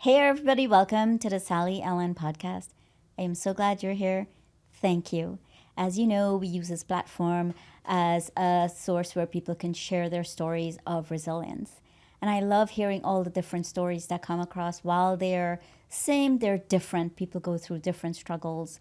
Hey, everybody, welcome to the Sally Ellen podcast. I am so glad you're here. Thank you. As you know, we use this platform as a source where people can share their stories of resilience. And I love hearing all the different stories that come across. While they're same, they're different. People go through different struggles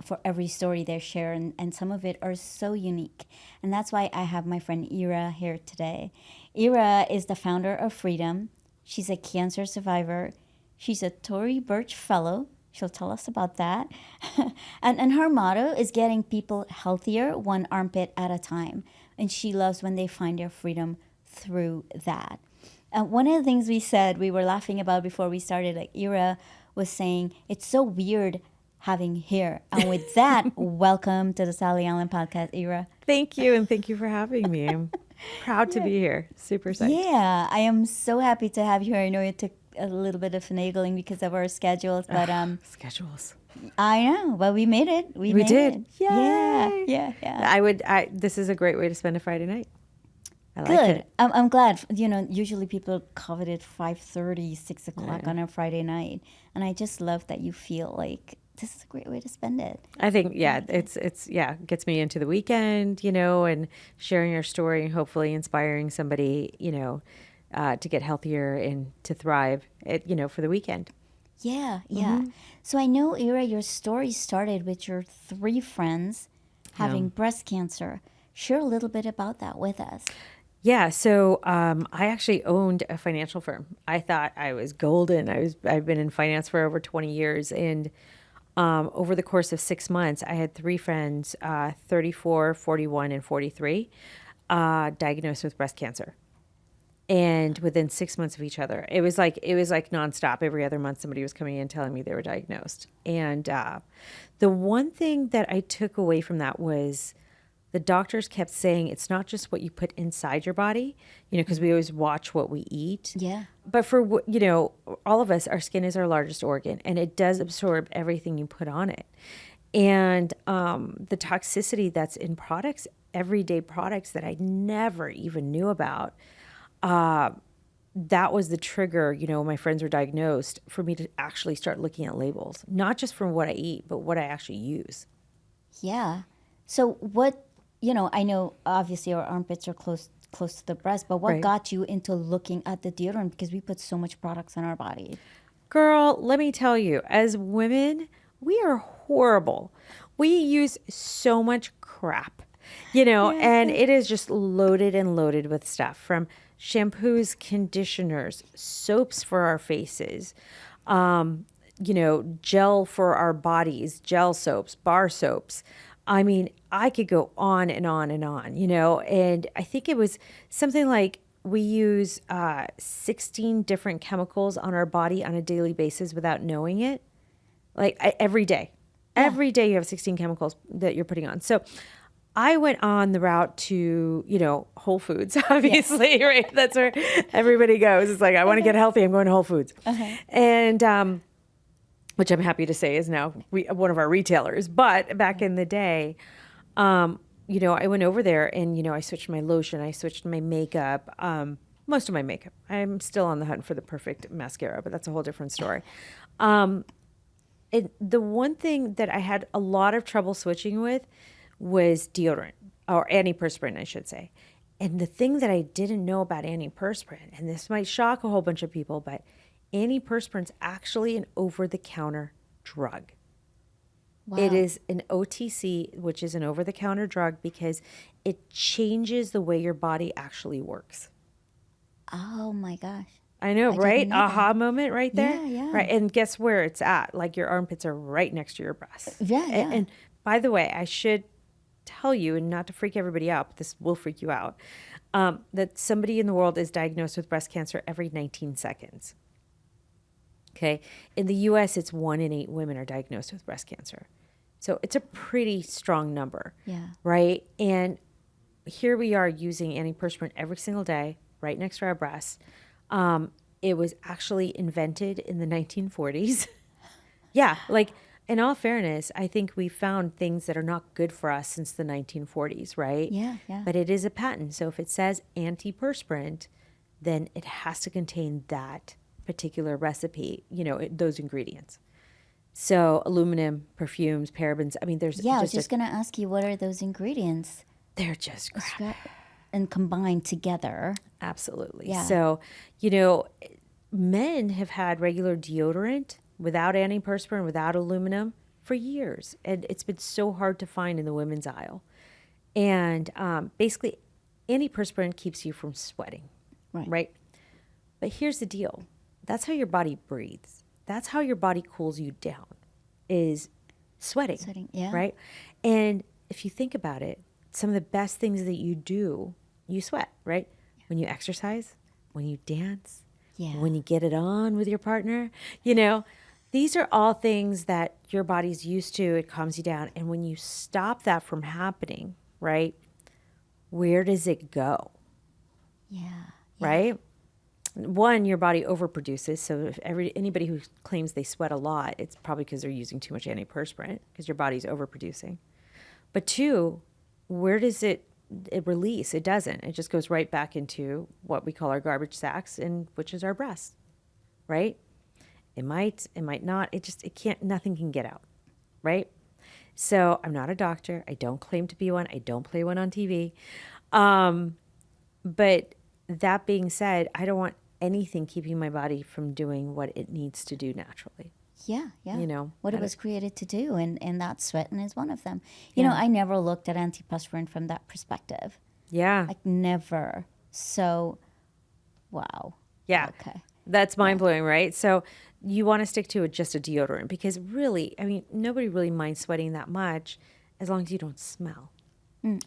for every story they share, and some of it are so unique. And that's why I have my friend Ira here today. Ira is the founder of Freedom. She's a cancer survivor. She's a Tory Burch Fellow. She'll tell us about that. and her motto is getting people healthier one armpit at a time. And she loves when they find their freedom through that. One of the things we were laughing about before we started, like Ira was saying, it's so weird having hair. And with that, welcome to the Sally Allen podcast, Ira. Thank you, and thank you for having me. I'm proud to be here. Super psyched. Yeah, I am so happy to have you here. I know it took a little bit of finagling because of our schedules, but Schedules. I know, but we made it. We made did. it. Yay. Yeah. This is a great way to spend a Friday night. I like Good. it. I'm glad. You know, usually people covet it 5:30, 6 o'clock on a Friday night, and I just love that you feel like this is a great way to spend it. I think, gets me into the weekend, and sharing your story and hopefully inspiring somebody, to get healthier and to thrive, for the weekend. Yeah. So I know, Ira, your story started with your 3 friends having breast cancer. Share a little bit about that with us. Yeah, so I actually owned a financial firm. I thought I was golden. I've been in finance for over 20 years, and over the course of 6 months, I had 3 friends, 34, 41, and 43, diagnosed with breast cancer. And within 6 months of each other, it was like nonstop. Every other month, somebody was coming in telling me they were diagnosed. And the one thing that I took away from that was the doctors kept saying it's not just what you put inside your body, because we always watch what we eat. Yeah. But for, all of us, our skin is our largest organ, and it does absorb everything you put on it. And the toxicity that's in products, everyday products that I never even knew about, that was the trigger, when my friends were diagnosed, for me to actually start looking at labels, not just from what I eat, but what I actually use. Yeah. So what, I know obviously our armpits are close to the breast, but what Right. got you into looking at the deodorant? Because we put so much products on our body. Girl, let me tell you, as women, we are horrible. We use so much crap, and it is just loaded and loaded with stuff, from shampoos, conditioners, soaps for our faces, gel for our bodies, gel soaps, bar soaps. I mean, I could go on and on and on, and I think it was something like we use 16 different chemicals on our body on a daily basis without knowing it. Every day. Yeah. Every day you have 16 chemicals that you're putting on. So I went on the route to, Whole Foods, obviously, right? That's where everybody goes. It's like, I want to get healthy. I'm going to Whole Foods. And which I'm happy to say is now one of our retailers. But back in the day, I went over there and, I switched my lotion. I switched my makeup, most of my makeup. I'm still on the hunt for the perfect mascara, but that's a whole different story. The one thing that I had a lot of trouble switching with was deodorant, or antiperspirant, I should say. And the thing that I didn't know about antiperspirant, and this might shock a whole bunch of people, but antiperspirant's actually an over-the-counter drug. Wow. It is an OTC, which is an over-the-counter drug, because it changes the way your body actually works. Oh my gosh. I know, didn't right? know Aha moment right there. Yeah. Right. And guess where it's at? Like, your armpits are right next to your breasts. Yeah. And by the way, I should tell you, and not to freak everybody out, but this will freak you out, that somebody in the world is diagnosed with breast cancer every 19 seconds. Okay. In the US, it's 1 in 8 women are diagnosed with breast cancer. So it's a pretty strong number. Yeah. Right. And here we are using antiperspirant every single day, right next to our breasts. It was actually invented in the 1940s. Yeah. Like, in all fairness, I think we found things that are not good for us since the 1940s, right? Yeah. But it is a patent. So if it says antiperspirant, then it has to contain that particular recipe, those ingredients. So aluminum, perfumes, parabens. I mean, there's Yeah, I was just going to ask you, what are those ingredients? they're just crap. And combined together. Absolutely. Yeah. So, men have had regular deodorant without antiperspirant, without aluminum for years. And it's been so hard to find in the women's aisle. And basically, antiperspirant keeps you from sweating, right? But here's the deal. That's how your body breathes. That's how your body cools you down, is sweating, yeah. right? And if you think about it, some of the best things that you do, you sweat, right? When you exercise, when you dance, when you get it on with your partner, these are all things that your body's used to. It calms you down. And when you stop that from happening, right, where does it go? Yeah. Right? One, your body overproduces. So if anybody who claims they sweat a lot, it's probably because they're using too much antiperspirant, because your body's overproducing. But two, where does it release? It doesn't. It just goes right back into what we call our garbage sacks, which is our breasts, right? It might not. It can't. Nothing can get out, right? So I'm not a doctor. I don't claim to be one. I don't play one on TV. But that being said, I don't want anything keeping my body from doing what it needs to do naturally. Yeah. What it was created to do, and that sweating is one of them. I never looked at antiperspirant from that perspective. Yeah. Like, never. So, wow. Yeah. Okay. That's mind-blowing, right? So you want to stick to just a deodorant, because really, I mean, nobody really minds sweating that much as long as you don't smell.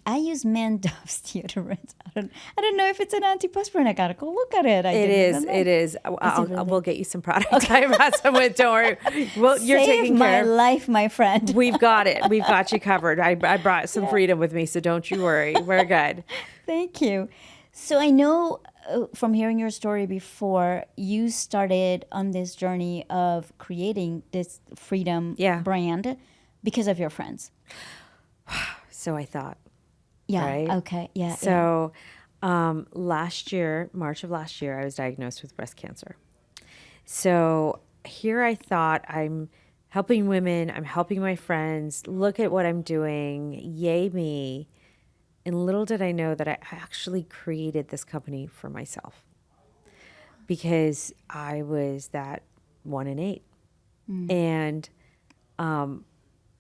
I use Dove's deodorant. I don't know if it's an antiperspirant. I gotta go look at it. It is. We'll get you some product. Okay. I have some. Don't worry. Well, you're taking care. Save my life, my friend. We've got it. We've got you covered. I brought some freedom with me, so don't you worry. We're good. Thank you. So I know from hearing your story before, you started on this journey of creating this freedom brand because of your friends. So I thought. Yeah. Right? Okay. Yeah. So last year, March of last year, I was diagnosed with breast cancer. So here I thought, I'm helping women. I'm helping my friends. Look at what I'm doing. Yay me. And little did I know that I actually created this company for myself, because I was that 1 in 8. And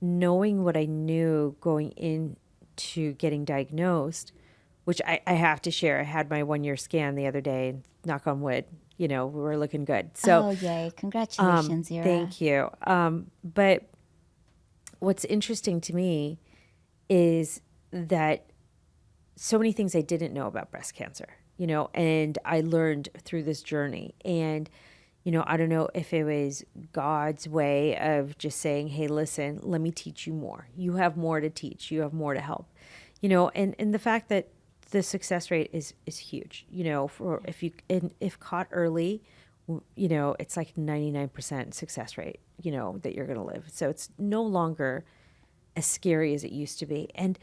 knowing what I knew going into getting diagnosed, which I have to share, I had my 1-year scan the other day, and knock on wood, we were looking good. So, oh, yay. Congratulations, Ira. Thank you. But what's interesting to me is that so many things I didn't know about breast cancer, and I learned through this journey. And, I don't know if it was God's way of just saying, hey, listen, let me teach you more. You have more to teach. You have more to help, and the fact that the success rate is huge, for if caught early, it's like 99% success rate, that you're going to live. So it's no longer as scary as it used to be. And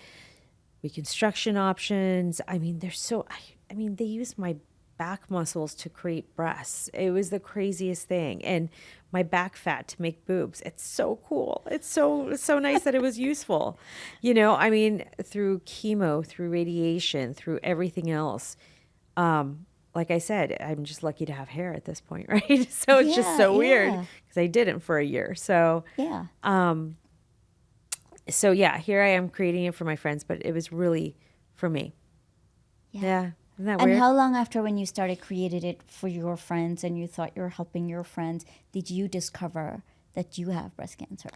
reconstruction options, I mean, they use my back muscles to create breasts. It was the craziest thing. And my back fat to make boobs. It's so cool. It's so nice that it was useful. I mean, through chemo, through radiation, through everything else. Like I said, I'm just lucky to have hair at this point, right? So it's just so weird, because I didn't for a year. So So here I am creating it for my friends, but it was really for me. Yeah. Isn't that weird? And how long after when you started created it for your friends and you thought you were helping your friends, did you discover that you have breast cancer?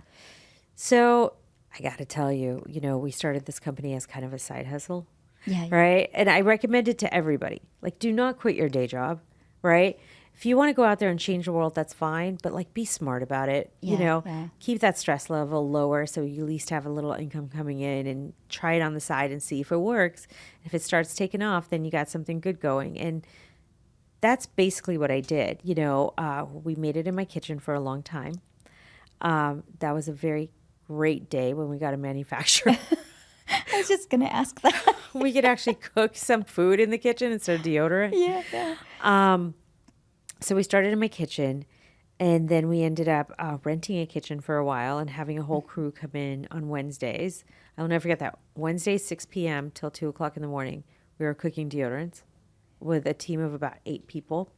So I got to tell you, we started this company as kind of a side hustle. Yeah. Right. And I recommend it to everybody. Like, do not quit your day job. Right. If you want to go out there and change the world, that's fine. But like, be smart about it. Keep that stress level lower, so you at least have a little income coming in, and try it on the side and see if it works. If it starts taking off, then you got something good going. And that's basically what I did. We made it in my kitchen for a long time. That was a very great day when we got a manufacturer. I was just going to ask that. We could actually cook some food in the kitchen instead of deodorant. Yeah. So we started in my kitchen, and then we ended up renting a kitchen for a while and having a whole crew come in on Wednesdays. I'll never forget that. Wednesday, 6 p.m. till 2 o'clock in the morning, we were cooking deodorants with a team of about 8 people.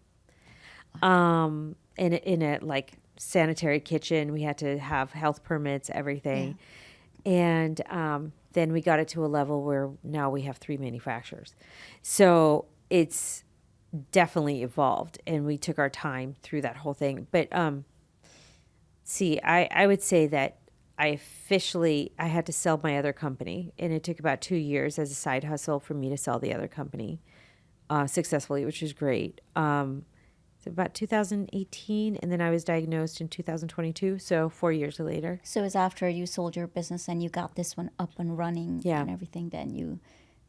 In a like sanitary kitchen. We had to have health permits, everything. And then we got it to a level where now we have 3 manufacturers. So it's definitely evolved, and we took our time through that whole thing. But I would say that I had to sell my other company, and it took about 2 years as a side hustle for me to sell the other company successfully, which was great. So about 2018, and then I was diagnosed in 2022, so 4 years later. So it was after you sold your business and you got this one up and running Yeah. and everything, then you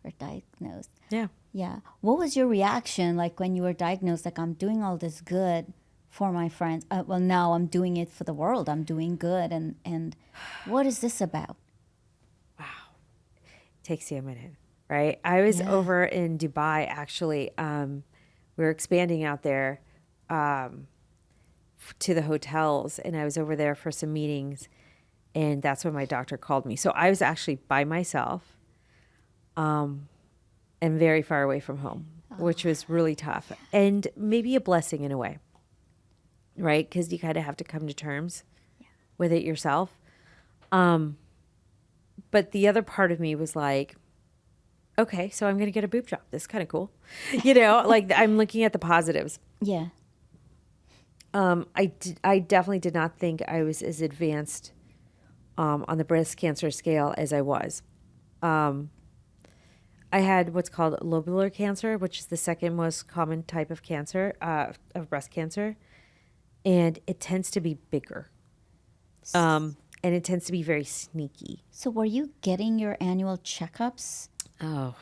were diagnosed. Yeah. Yeah. What was your reaction like when you were diagnosed? Like, I'm doing all this good for my friends. Well, now I'm doing it for the world. I'm doing good. And what is this about? Takes you a minute, right? I was Yeah. over in Dubai, actually. We were expanding out there to the hotels, and I was over there for some meetings, and that's when my doctor called me. So I was actually by myself and very far away from home, which was really tough and maybe a blessing in a way, right? Because you kind of have to come to terms with it yourself. But the other part of me was like, okay, so I'm going to get a boob job. This is kind of cool. Like I'm looking at the positives. Yeah. I definitely did not think I was as advanced on the breast cancer scale as I was. I had what's called lobular cancer, which is the second most common type of cancer, of breast cancer. And it tends to be bigger. And it tends to be very sneaky. So were you getting your annual checkups? Oh,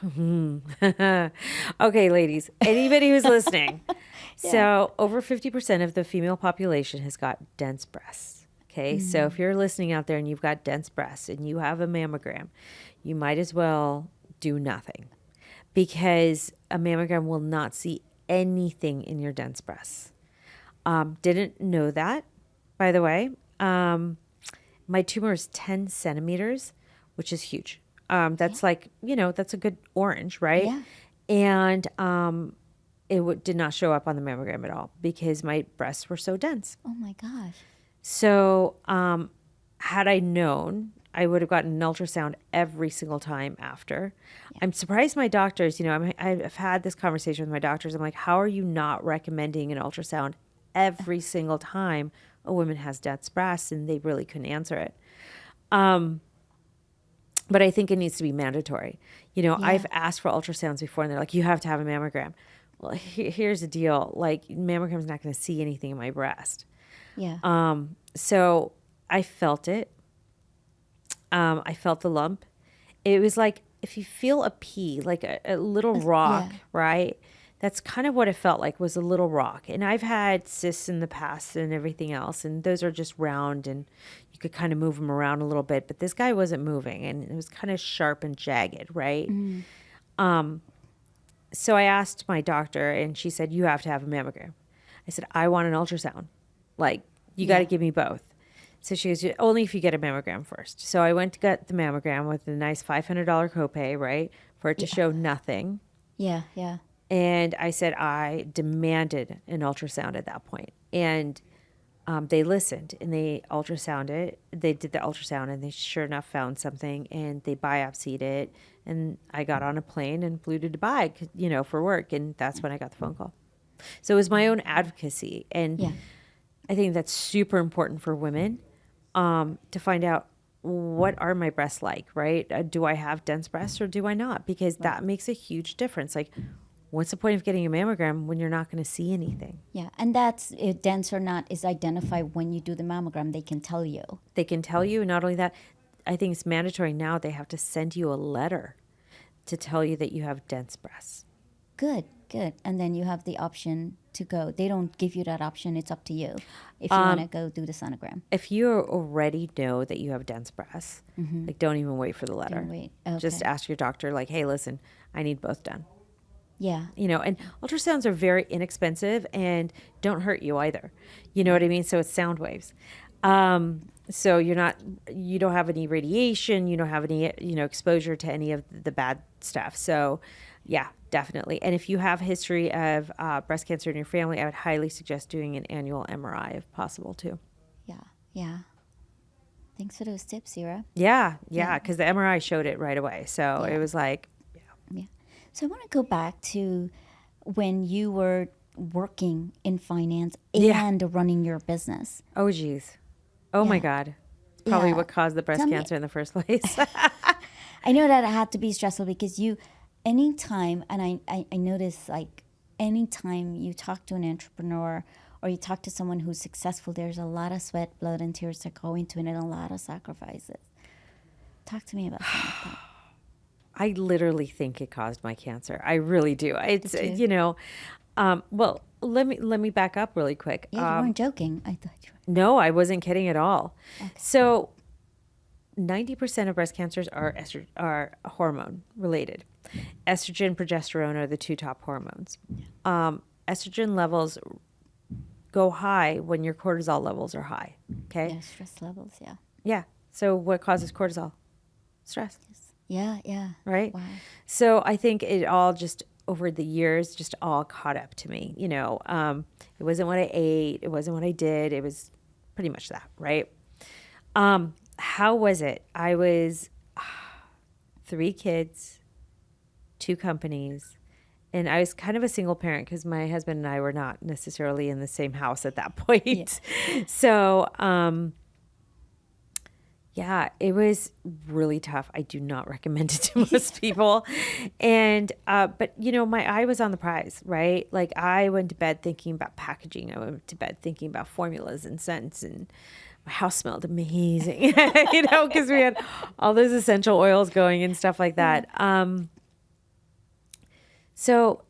okay, ladies, anybody who's listening. So over 50% of the female population has got dense breasts. Okay. So if you're listening out there and you've got dense breasts and you have a mammogram, you might as well do nothing, because a mammogram will not see anything in your dense breasts. Didn't know that, by the way. My tumor is 10 centimeters, which is huge. That's like, that's a good orange, right? Yeah. And it did not show up on the mammogram at all because my breasts were so dense. Oh my gosh. So had I known, I would have gotten an ultrasound every single time after. Yeah. I'm surprised my doctors, I've had this conversation with my doctors. I'm like, how are you not recommending an ultrasound every single time a woman has dense breasts? And they really couldn't answer it. But I think it needs to be mandatory. I've asked for ultrasounds before, and they're like, you have to have a mammogram. Well, here's the deal. Like, mammogram's not going to see anything in my breast. Yeah. So I felt it. I felt the lump. It was like, if you feel a pea, like a little rock, right? That's kind of what it felt like, was a little rock. And I've had cysts in the past and everything else, and those are just round and you could kind of move them around a little bit. But this guy wasn't moving, and it was kind of sharp and jagged, right? So I asked my doctor, and she said, you have to have a mammogram. I said, I want an ultrasound. Like, you got to give me both. So she goes, only if you get a mammogram first. So I went to get the mammogram with a nice $500 copay, right, for it to show nothing. Yeah. Yeah. And I said I demanded an ultrasound at that point. And they listened, and they ultrasounded. They did the ultrasound, and they sure enough found something, and they biopsied it. And I got on a plane and flew to Dubai, for work. And that's when I got the phone call. So it was my own advocacy. And I think that's super important for women to find out, what are my breasts like, right? Do I have dense breasts or do I not? Because that makes a huge difference. Like, what's the point of getting a mammogram when you're not going to see anything? Yeah. And that's, dense or not, is identified when you do the mammogram. They can tell you. They can tell you. And not only that, I think it's mandatory now. They have to send you a letter to tell you that you have dense breasts. Good. And then you have the option to go. They don't give you that option. It's up to you if you want to go do the sonogram. If you already know that you have dense breasts, like, don't even wait for the letter. Don't wait. Okay. Just ask your doctor, like, hey, listen, I need both done. Yeah. And ultrasounds are very inexpensive and don't hurt you either. You know what I mean? So it's sound waves. So you don't have any radiation, you don't have any, exposure to any of the bad stuff. So yeah, definitely. And if you have history of breast cancer in your family, I would highly suggest doing an annual MRI if possible too. Yeah. Yeah. Thanks for those tips, Ira. Yeah. Because the MRI showed it right away. So Yeah. it was like, Yeah. So I want to go back to when you were working in finance Yeah. and running your business. oh geez. Oh my Yeah. God. It's probably Yeah. what caused the breast Tell me- cancer in the first place. I know that it had to be stressful because anytime, and I notice like anytime you talk to an entrepreneur or you talk to someone who's successful, there's a lot of sweat, blood, and tears that go into it and a lot of sacrifices. Talk to me about something like that. I literally think it caused my cancer. I really do. It's Did you? well, let me back up really quick. Yeah, you weren't joking. I thought you were. No, I wasn't kidding at all. So 90% of breast cancers are hormone related. Estrogen, progesterone are the two top hormones. Estrogen levels go high when your cortisol levels are high. Okay. Yeah, stress levels. Yeah. Yeah. So what causes cortisol? Stress. Yeah. Yeah. Right? Wow. So I think it all just over the years just all caught up to me. It wasn't what I ate, it wasn't what I did, it was pretty much that, right? How was it? I was 3 kids, 2 companies, and I was kind of a single parent because my husband and I were not necessarily in the same house at that point. Yeah. So, yeah, it was really tough. I do not recommend it to most people. And, but my eye was on the prize, right? Like I went to bed thinking about packaging. I went to bed thinking about formulas and scents, and my house smelled amazing, because we had all those essential oils going and stuff like that. So,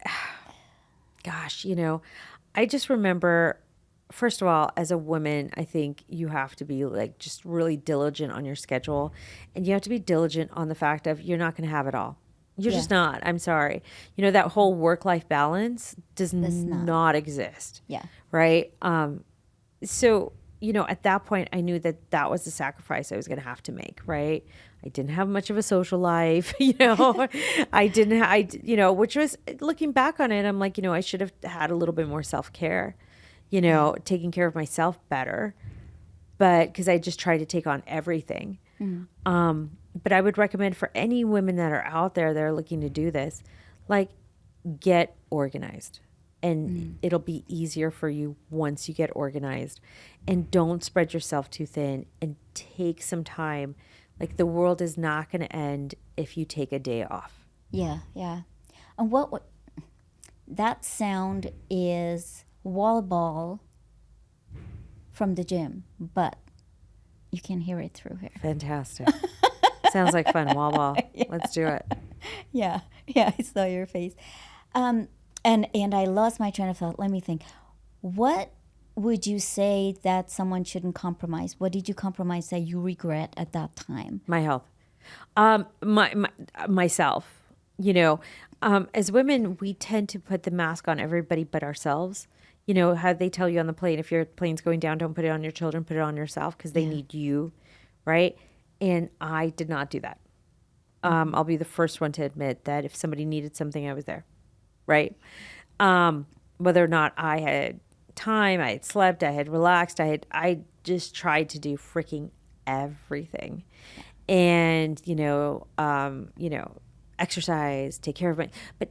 gosh, I just remember, first of all, as a woman, I think you have to be like just really diligent on your schedule, and you have to be diligent on the fact of you're not going to have it all. You're just not. I'm sorry. That whole work-life balance does not exist. Yeah. Right. So, at that point, I knew that was the sacrifice I was going to have to make. Right. I didn't have much of a social life, I didn't, which was, looking back on it, I'm like, I should have had a little bit more self-care, taking care of myself better, but because I just tried to take on everything. But I would recommend for any women that are out there that are looking to do this, like, get organized, and it'll be easier for you once you get organized. And don't spread yourself too thin, and take some time. Like, the world is not going to end if you take a day off. Yeah, yeah. And what that sound is wall ball from the gym, but you can hear it through here. Fantastic. Sounds like fun. Wall ball. Yeah. Let's do it. Yeah, I saw your face. And I lost my train of thought. Let me think. What would you say that someone shouldn't compromise? What did you compromise that you regret at that time? My health. Myself. As women, we tend to put the mask on everybody but ourselves. How they tell you on the plane, if your plane's going down, don't put it on your children, put it on yourself, because they need you, right? And I did not do that. I'll be the first one to admit that if somebody needed something, I was there, right? Whether or not I had time, I had slept, I had relaxed, I just tried to do freaking everything. And, exercise, take care of but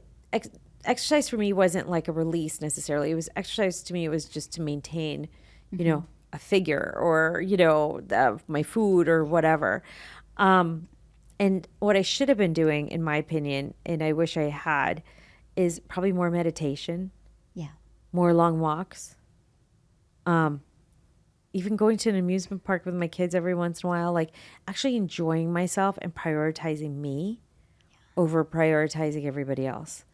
exercise for me wasn't like a release necessarily. It was exercise to me. It was just to maintain, a figure, or, my food or whatever. And what I should have been doing, in my opinion, and I wish I had, is probably more meditation. Yeah. More long walks. Even going to an amusement park with my kids every once in a while, like actually enjoying myself and prioritizing me over prioritizing everybody else.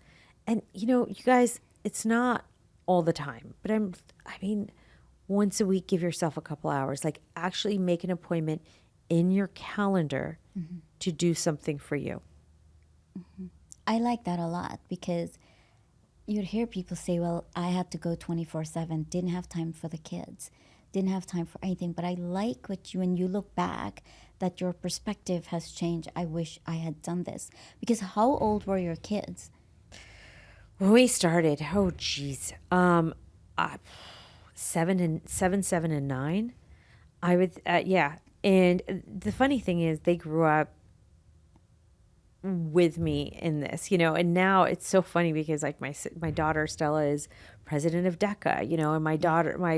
And, you guys, it's not all the time, but once a week, give yourself a couple hours, like actually make an appointment in your calendar to do something for you. I like that a lot, because you'd hear people say, well, I had to go 24/7, didn't have time for the kids, didn't have time for anything. But I like what you, when you look back, that your perspective has changed. I wish I had done this. Because how old were your kids? When we started, oh geez, seven and nine. I would, yeah. And the funny thing is, they grew up with me in this, and now it's so funny because like my daughter Stella is president of DECA, and my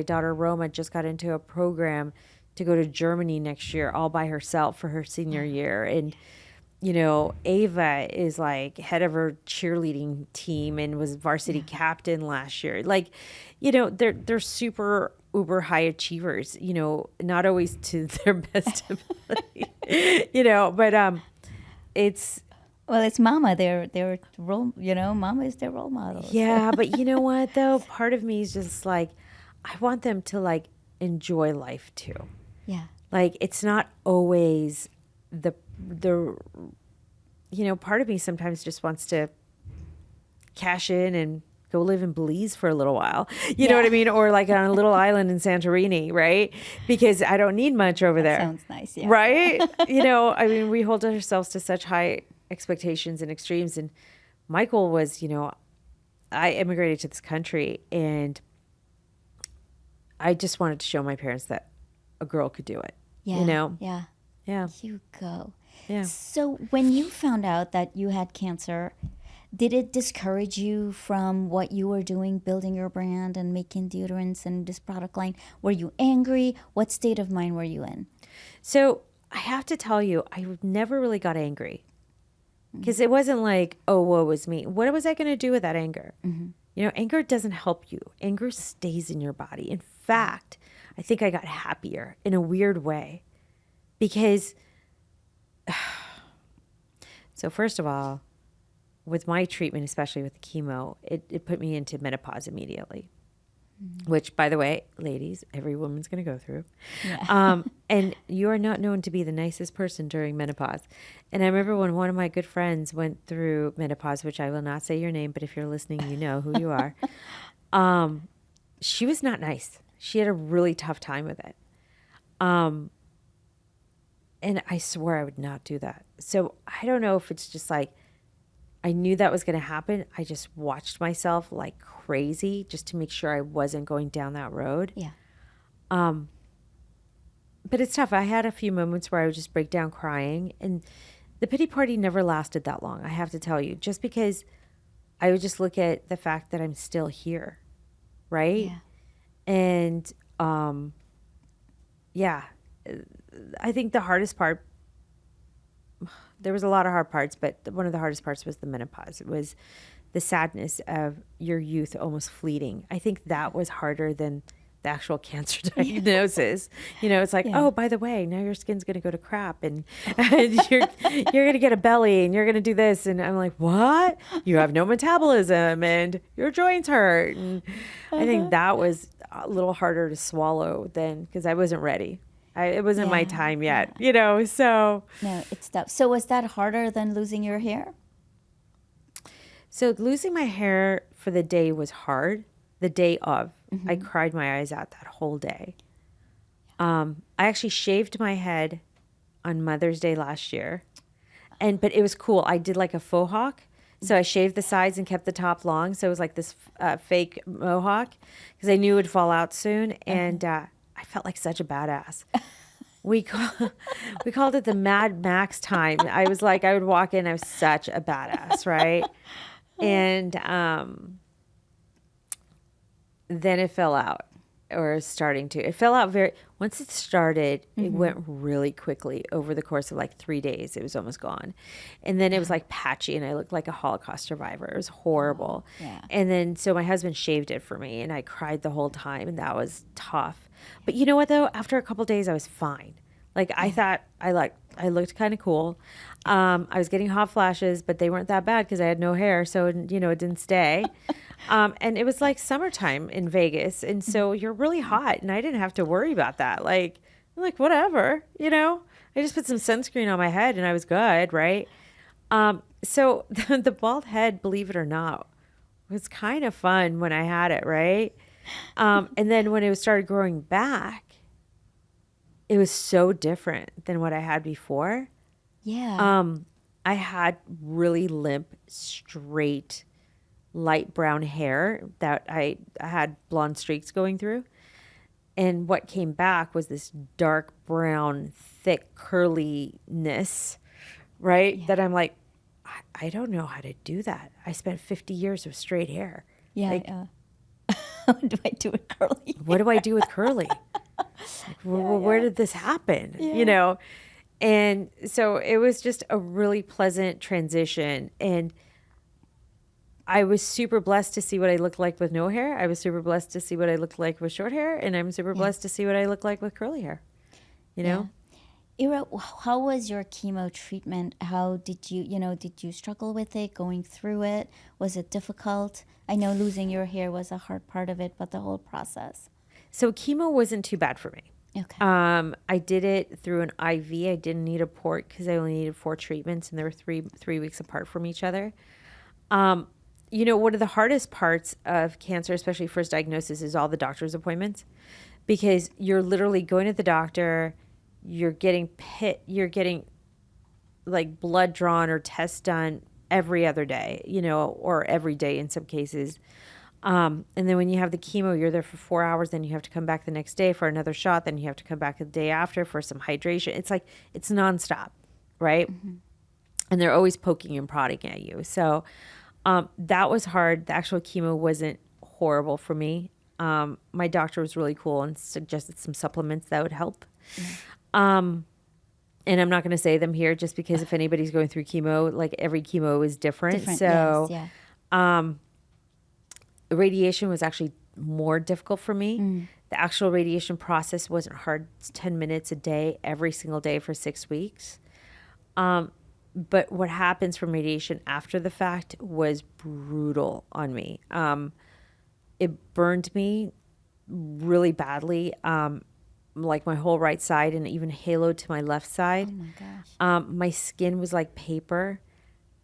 daughter Roma just got into a program to go to Germany next year all by herself for her senior year. And Ava is like head of her cheerleading team and was varsity captain last year. Like, they're super uber high achievers, not always to their best ability, but it's, well, it's mama. They're role. Mama is their role model. yeah. But you know what though? Part of me is just like, I want them to like enjoy life too. Yeah. Like it's not always the part of me sometimes just wants to cash in and go live in Belize for a little while. You know what I mean? Or like on a little island in Santorini, right? Because I don't need much over there. Sounds nice, yeah. Right? I mean, we hold ourselves to such high expectations and extremes. And Michael was, I immigrated to this country and I just wanted to show my parents that a girl could do it. Yeah. Yeah. You go. Yeah. So when you found out that you had cancer, did it discourage you from what you were doing, building your brand and making deodorants and this product line? Were you angry? What state of mind were you in? So I have to tell you, I never really got angry because it wasn't like, oh, woe was me. What was I going to do with that anger? Mm-hmm. Anger doesn't help you. Anger stays in your body. In fact, I think I got happier in a weird way because, so first of all, with my treatment, especially with the chemo, it put me into menopause immediately, which, by the way, ladies, every woman's going to go through. Yeah. And you are not known to be the nicest person during menopause. And I remember when one of my good friends went through menopause, which I will not say your name, but if you're listening, you know who you are. She was not nice. She had a really tough time with it. And I swore I would not do that. So I don't know if it's just like, I knew that was going to happen. I just watched myself like crazy just to make sure I wasn't going down that road. Yeah. But it's tough. I had a few moments where I would just break down crying. And the pity party never lasted that long, I have to tell you. Just because I would just look at the fact that I'm still here. Right? Yeah. And yeah, I think the hardest part, there was a lot of hard parts, but one of the hardest parts was the menopause. It was the sadness of your youth almost fleeting. I think that was harder than the actual cancer diagnosis. It's like, oh, by the way, now your skin's going to go to crap and you're going to get a belly and you're going to do this. And I'm like, what? You have no metabolism and your joints hurt. And I think that was a little harder to swallow than, because I wasn't ready. It wasn't my time yet, so. No, it's tough. So was that harder than losing your hair? So losing my hair for the day was hard. The day of, I cried my eyes out that whole day. I actually shaved my head on Mother's Day last year. But it was cool. I did like a faux hawk. So I shaved the sides and kept the top long. So it was like this fake mohawk because I knew it would fall out soon. And I felt like such a badass. We called it the Mad Max time. I was like, I would walk in, I was such a badass, right? And then it fell out, or starting to. It fell out once it started, it went really quickly over the course of like 3 days. It was almost gone. And then it was like patchy and I looked like a Holocaust survivor. It was horrible. Yeah. And then, so my husband shaved it for me and I cried the whole time and that was tough. But you know what though? After a couple of days, I was fine. Like I thought I looked kind of cool. I was getting hot flashes, but they weren't that bad because I had no hair. So, it didn't stay. And it was like summertime in Vegas. And so you're really hot and I didn't have to worry about that. Like, I'm like, whatever, I just put some sunscreen on my head and I was good. Right. So the bald head, believe it or not, was kind of fun when I had it, right? And then when it started growing back, it was so different than what I had before. Yeah. I had really limp, straight, light brown hair that I had blonde streaks going through. And what came back was this dark brown, thick curliness, right? That I'm like, I don't know how to do that. I spent 50 years with straight hair. Yeah. Like, What do I do with curly? what do I do with curly? Like, where did this happen? You know? And so it was just a really pleasant transition. And I was super blessed to see what I looked like with no hair. I was super blessed to see what I looked like with short hair. And I'm super blessed to see what I look like with curly hair. You know? Ira, how was your chemo treatment? How did did you struggle with it, going through it? Was it difficult? I know losing your hair was a hard part of it, but the whole process. So chemo wasn't too bad for me. Okay. I did it through an IV. I didn't need a port because I only needed 4 treatments, and they were three weeks apart from each other. You know, one of the hardest parts of cancer, especially first diagnosis, is all the doctor's appointments, because you're literally going to the doctor, you're getting like blood drawn or tests done every other day, you know, or every day in some cases. And then when you have the chemo, you're there for 4 hours, then you have to come back the next day for another shot. Then you have to come back the day after for some hydration. It's like, it's nonstop, right? Mm-hmm. And they're always poking and prodding at you. So, that was hard. The actual chemo wasn't horrible for me. My doctor was really cool and suggested some supplements that would help. And I'm not going to say them here just because if anybody's going through chemo, like every chemo is different. So, yes, yeah. Radiation was actually more difficult for me. The actual radiation process wasn't hard. It's 10 minutes a day, every single day for 6 weeks. But what happens from radiation after the fact was brutal on me. It burned me really badly, like my whole right side and even haloed to my left side. Oh my gosh. My skin was like paper.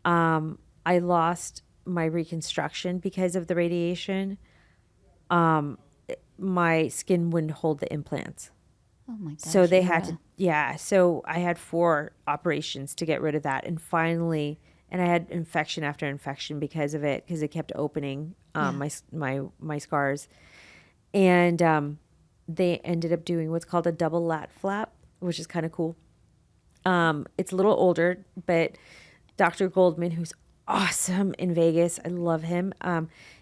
I lost my reconstruction because of the radiation. My skin wouldn't hold the implants. Oh my gosh. So they had to, so I had 4 operations to get rid of that. And finally, and I had infection after infection because of it, because it kept opening my scars. And they ended up doing what's called a double lat flap, which is kind of cool. It's a little older, but Dr. Goldman, who's awesome in Vegas, I love him.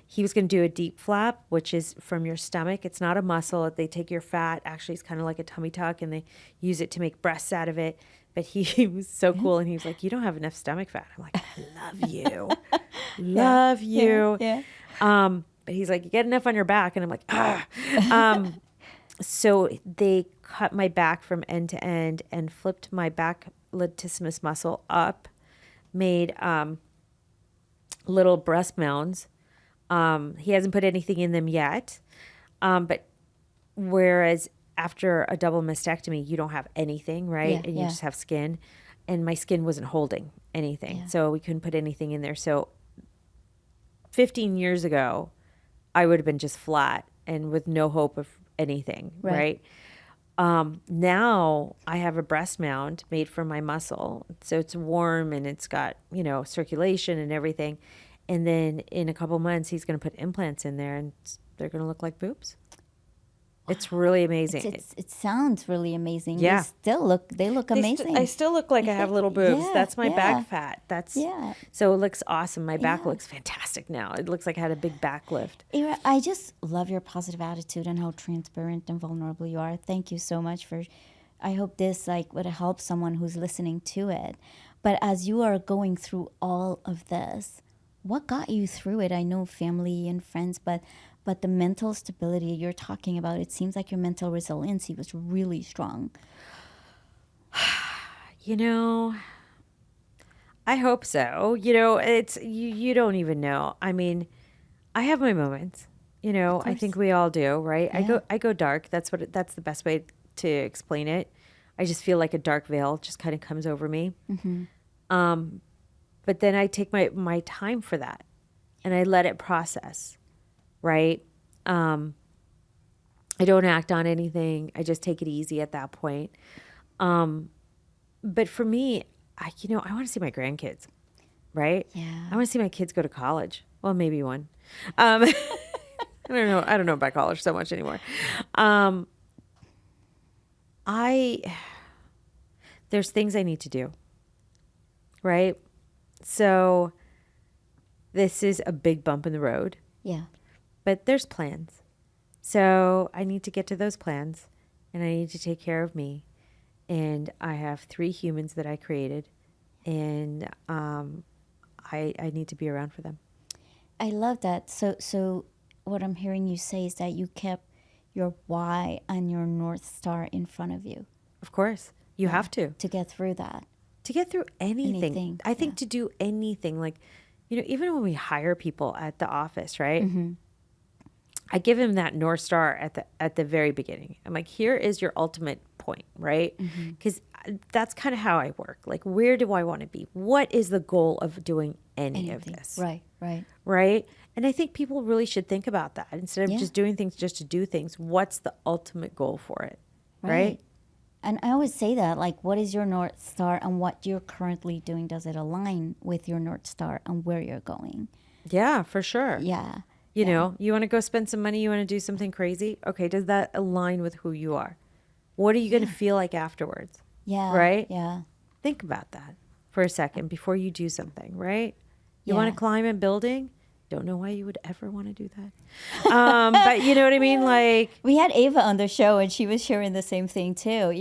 He was going to do a deep flap, which is from your stomach. It's not a muscle. They take your fat. Actually, it's kind of like a tummy tuck, and they use it to make breasts out of it. But he was so cool, and he was like, "You don't have enough stomach fat." I'm like, "I love you, love you." Yeah. But he's like, "You get enough on your back," and I'm like, "Ah." So they cut my back from end to end and flipped my back latissimus muscle up, made little breast mounds. He hasn't put anything in them yet. But whereas after a double mastectomy, you don't have anything, right? And you just have skin. And my skin wasn't holding anything. Yeah. So we couldn't put anything in there. So 15 years ago, I would have been just flat and with no hope of anything, right? Now I have a breast mound made from my muscle. So it's warm and it's got, circulation and everything. And then in a couple months, he's going to put implants in there and they're going to look like boobs. Wow. It's really amazing. It sounds really amazing. Yeah. They look amazing. I still look like I have little boobs. Yeah, that's my back fat. So it looks awesome. My back looks fantastic now. It looks like I had a big back lift. Ira, I just love your positive attitude and how transparent and vulnerable you are. Thank you so much I hope this would help someone who's listening to it. But as you are going through all of this, what got you through it? I know family and friends, but the mental stability you're talking about, it seems like your mental resiliency was really strong. I hope so. It's you don't even know. I mean, I have my moments. I think we all do, right? Yeah. I go dark. That's the best way to explain it. I just feel like a dark veil just kind of comes over me. Mm-hmm. But then I take my time for that. and I let it process, right? I don't act on anything. I just take it easy at that point. But for me, I want to see my grandkids, right? Yeah. I want to see my kids go to college. Well, maybe one. I don't know. I don't know about college so much anymore. There's things I need to do, right? So this is a big bump in the road, Yeah. but there's plans. So I need to get to those plans, and I need to take care of me. And I have 3 humans that I created, and I need to be around for them. I love that. So what I'm hearing you say is that you kept your why and your North Star in front of you Of course, you have to get through that. get through anything. Anything, I think to do anything, like, even when we hire people at the office, right? I give them that North Star at the very beginning. I'm like, here is your ultimate point, right? Because that's kind of how I work. Like, where do I want to be? What is the goal of doing any of Anything. this? Right, right. Right? And I think people really should think about that instead of Yeah. just doing things just to do things. What's the ultimate goal for it? Right? And I always say that, like, what is your North Star and what you're currently doing? Does it align with your North Star and where you're going? Yeah, for sure. Yeah. You know, you want to go spend some money, you want to do something crazy. Okay, does that align with who you are? What are you going to feel like afterwards? Yeah. Right? Yeah. Think about that for a second before you do something, right? You Yeah. want to climb a building? Don't know why you would ever want to do that. But you know what I mean? Like, We had Ava on the show, and she was sharing the same thing too.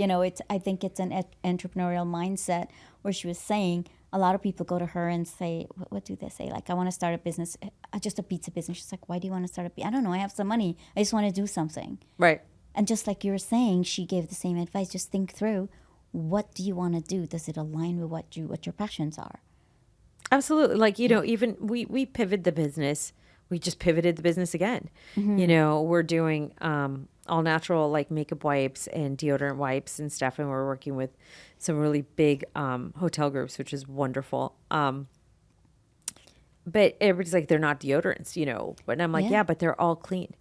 I think it's an entrepreneurial mindset where she was saying a lot of people go to her and say, what do they say? Like, I want to start a business, just a pizza business. She's like, why do you want to start I don't know. I have some money. I just want to do something. right. And just like you were saying, she gave the same advice. Just think through, what do you want to do? Does it align with what your passions are? Absolutely. Like, even we pivoted the business. We just pivoted the business again. We're doing all natural, like, makeup wipes and deodorant wipes and stuff. And we're working with some really big hotel groups, which is wonderful. But everybody's like, they're not deodorants, But I'm like, Yeah. yeah, but they're all clean.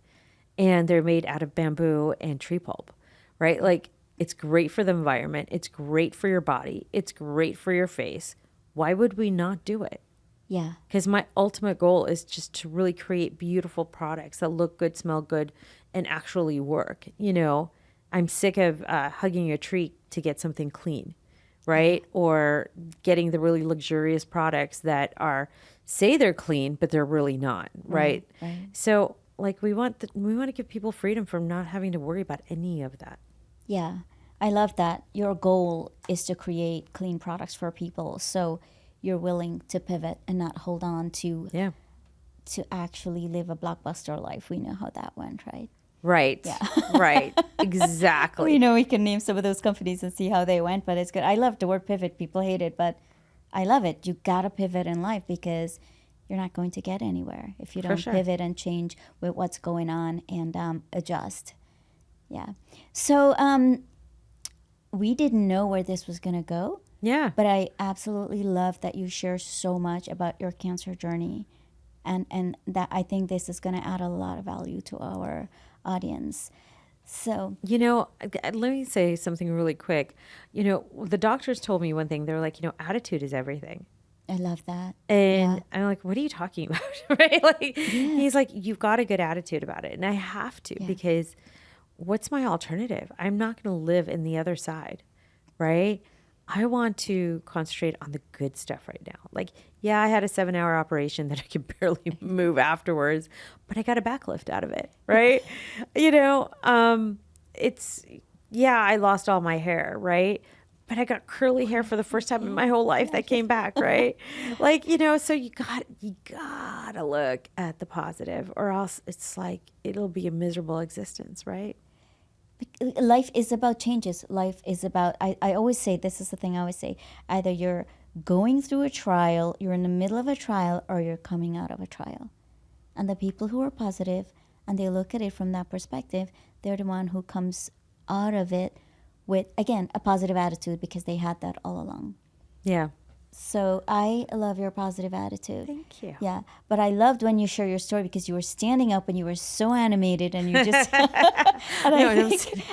And they're made out of bamboo and tree pulp, right? Like, it's great for the environment. It's great for your body. It's great for your face. Why would we not do it? Yeah. Because my ultimate goal is just to really create beautiful products that look good, smell good, and actually work. I'm sick of hugging a tree to get something clean, right? Or getting the really luxurious products that say they're clean, but they're really not, right? Right. So, like, we want to give people freedom from not having to worry about any of that. Yeah. I love that. Your goal is to create clean products for people. So you're willing to pivot and not hold on to actually live a blockbuster life. We know how that went, right? Right. Yeah. Right. Exactly. We know we can name some of those companies and see how they went, but it's good. I love the word pivot. People hate it, but I love it. You got to pivot in life because you're not going to get anywhere if you don't sure. pivot and change with what's going on and adjust. Yeah. So we didn't know where this was going to go, Yeah. but I absolutely love that you share so much about your cancer journey. And that I think this is going to add a lot of value to our audience. So, Let me say something really quick. The doctors told me one thing. They were like, attitude is everything. I love that. And Yeah. I'm like, what are you talking about? Right? Like, he's like, you've got a good attitude about it. And I have to, because what's my alternative? I'm not going to live in the other side, right? I want to concentrate on the good stuff right now. Like, yeah, I had a 7-hour operation that I could barely move afterwards, but I got a back lift out of it, right? I lost all my hair, right? But I got curly hair for the first time in my whole life that came back, right? Like, so you gotta look at the positive, or else it's like, it'll be a miserable existence, right? Life is about changes. Life is about, I always say, this is the thing I always say, either you're going through a trial, you're in the middle of a trial, or you're coming out of a trial. And the people who are positive and they look at it from that perspective, they're the one who comes out of it with, again, a positive attitude because they had that all along. Yeah. So I love your positive attitude. Thank you. Yeah, but I loved when you share your story because you were standing up and you were so animated and you just. And No, I and I'm think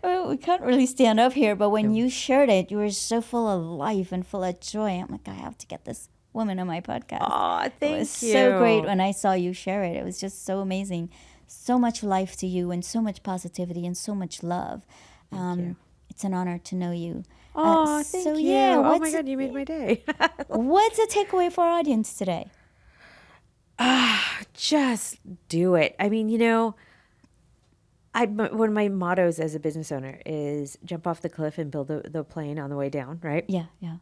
well, we can't really stand up here, but when No. you shared it, you were so full of life and full of joy. I'm like, I have to get this woman on my podcast. Aw, It thank was so great you. when I saw you share it. It was just so amazing. So much life to you and so much positivity and so much love. Thank you. It's an honor to know you. Oh, thank you. Yeah, Oh my God, you made my day. what's a takeaway for our audience today? Just do it. I mean, one of my mottos as a business owner is jump off the cliff and build the plane on the way down, right? Yeah, yeah.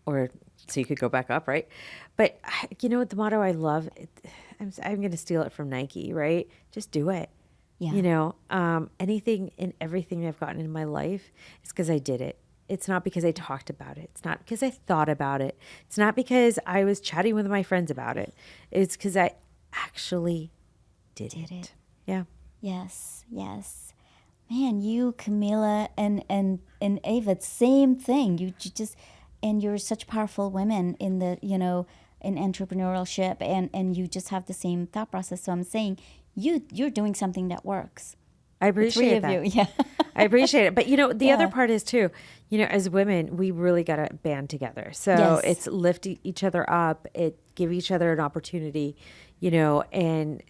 Or so you could go back up, right? But the motto I love, I'm going to steal it from Nike, right? Just do it. Yeah. Anything and everything I've gotten in my life is because I did it. It's not because I talked about it. It's not because I thought about it. It's not because I was chatting with my friends about it. It's because I actually did it. Yeah. Yes, yes. Man, you, Camila, and Ava, same thing. You just, and you're such powerful women in the, in entrepreneurship, and you just have the same thought process. So I'm saying you're doing something that works. I appreciate that. The three of you, yeah. I appreciate it. But the other part is too, as women, we really got to band together. So Yes. it's lift each other up, give each other an opportunity, and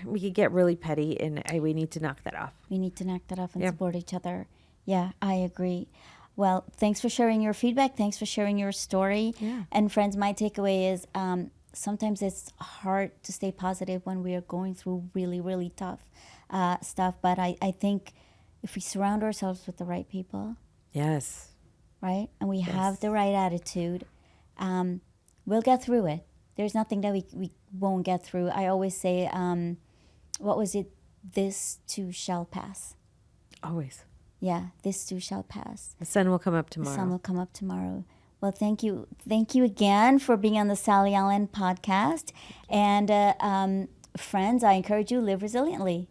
we could get really petty, and we need to knock that off. We need to knock that off and support each other. Yeah, I agree. Well, thanks for sharing your feedback. Thanks for sharing your story. Yeah. And friends, my takeaway is sometimes it's hard to stay positive when we are going through really, really tough stuff. But I think if we surround ourselves with the right people, Yes. right, and we have the right attitude, we'll get through it. There's nothing that we won't get through. I always say, what was it? This too shall pass. Always. Yeah, this too shall pass. The sun will come up The tomorrow. sun will come up tomorrow. Well, thank you. Thank you again for being on the Sally Ellen podcast. And friends, I encourage you, live resiliently.